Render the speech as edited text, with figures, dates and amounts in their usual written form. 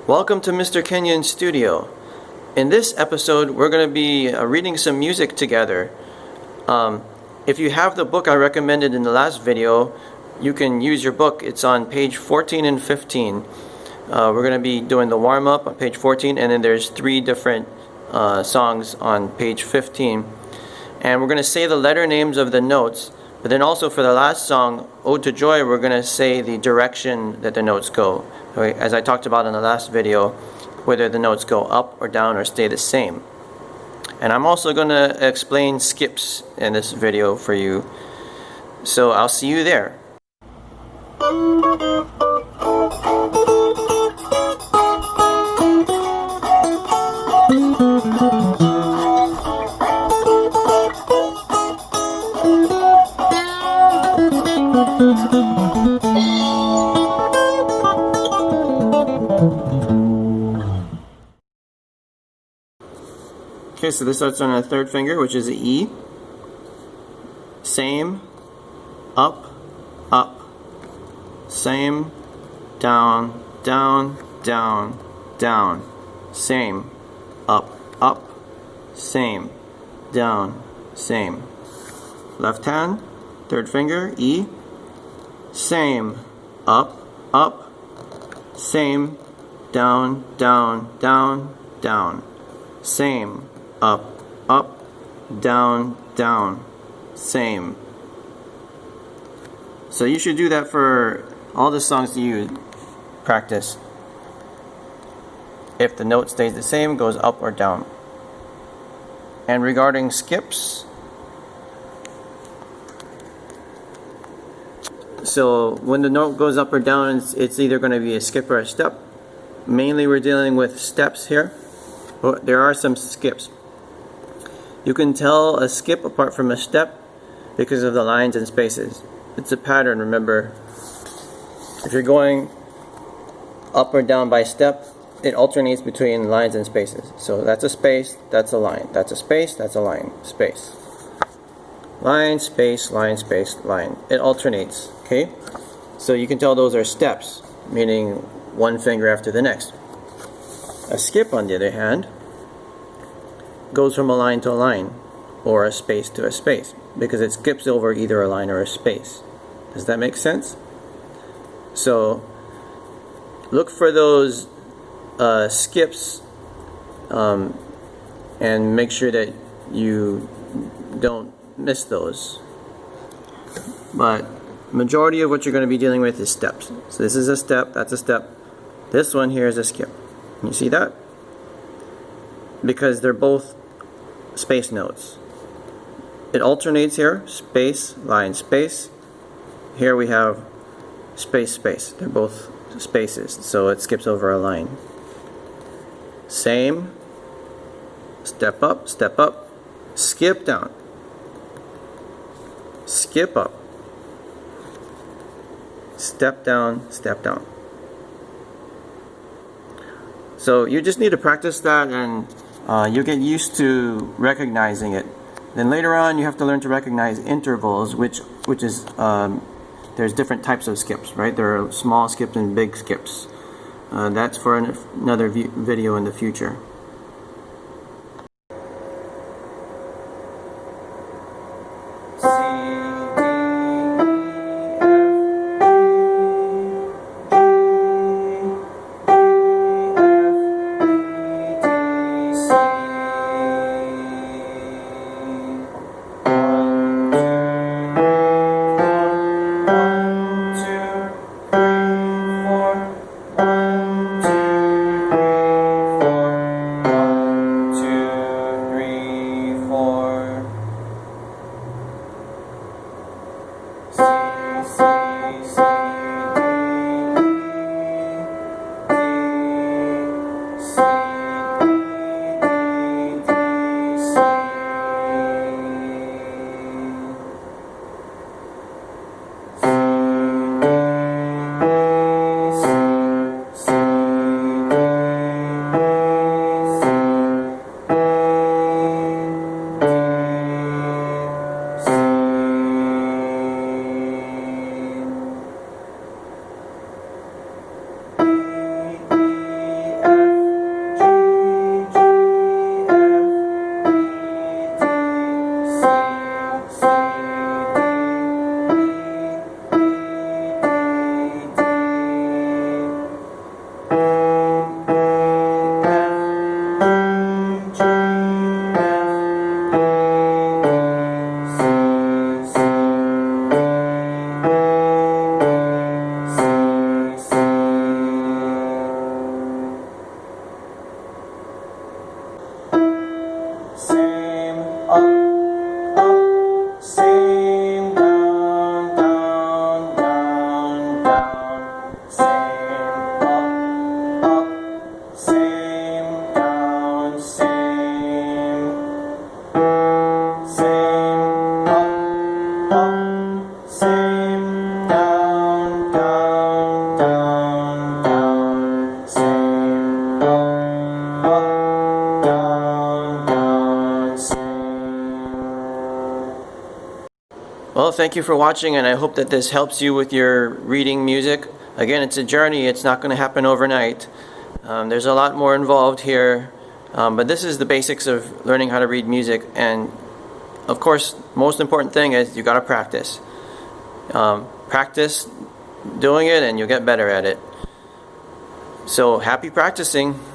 Welcome to Mr. Kenyon's studio. In this episode, we're going to be reading some music together. If you have the book I recommended in the last video, you can use your book. It's on page 14 and 15. We're going to be doing the warm-up on page 14, and then there's 3 different songs on page 15. And we're going to say the letter names of the notes, but then also for the last song, Ode to Joy, we're going to say the direction that the notes go. Okay, as I talked about in the last video, whether the notes go up or down or stay the same. And I'm also going to explain skips in this video for you. So I'll see you there. Okay, so this starts on a 3rd finger, which is an E. Same, up, up. Same, down, down, down, down. Same, up, up. Same, down, same. Left hand, 3rd finger, E. Same, up, up. Same, down, down, down, down. Same, up, up, down, down, same. So you should do that for all the songs that you practice. If the note stays the same, goes up or down. And regarding skips, so when the note goes up or down, it's either going to be a skip or a step. Mainly we're dealing with steps here. But there are some skips. You can tell a skip apart from a step because of the lines and spaces. It's a pattern, remember. If you're going up or down by step, it alternates between lines and spaces. So that's a space, that's a line. That's a space, that's a line. Space. Line, space, line, space, line. It alternates, okay? So you can tell those are steps, meaning one finger after the next. A skip, on the other hand, goes from a line to a line, or a space to a space, because it skips over either a line or a space. Does that make sense? So, look for those skips and make sure that you don't miss those. But majority of what you're going to be dealing with is steps. So this is a step, that's a step. This one here is a skip. You see that? Because they're both space notes. It alternates here, space, line, space. Here we have space, space. They're both spaces, so it skips over a line. Same, step up, skip down, skip up, step down, step down. So you just need to practice that, and you'll get used to recognizing it. Then later on, you have to learn to recognize intervals, which is there's different types of skips, right? There are small skips and big skips. That's for another video in the future. Well, thank you for watching, and I hope that this helps you with your reading music. Again, it's a journey. It's not going to happen overnight. There's a lot more involved here, but this is the basics of learning how to read music. And of course, most important thing is you got to practice. Practice doing it, and you'll get better at it. So happy practicing.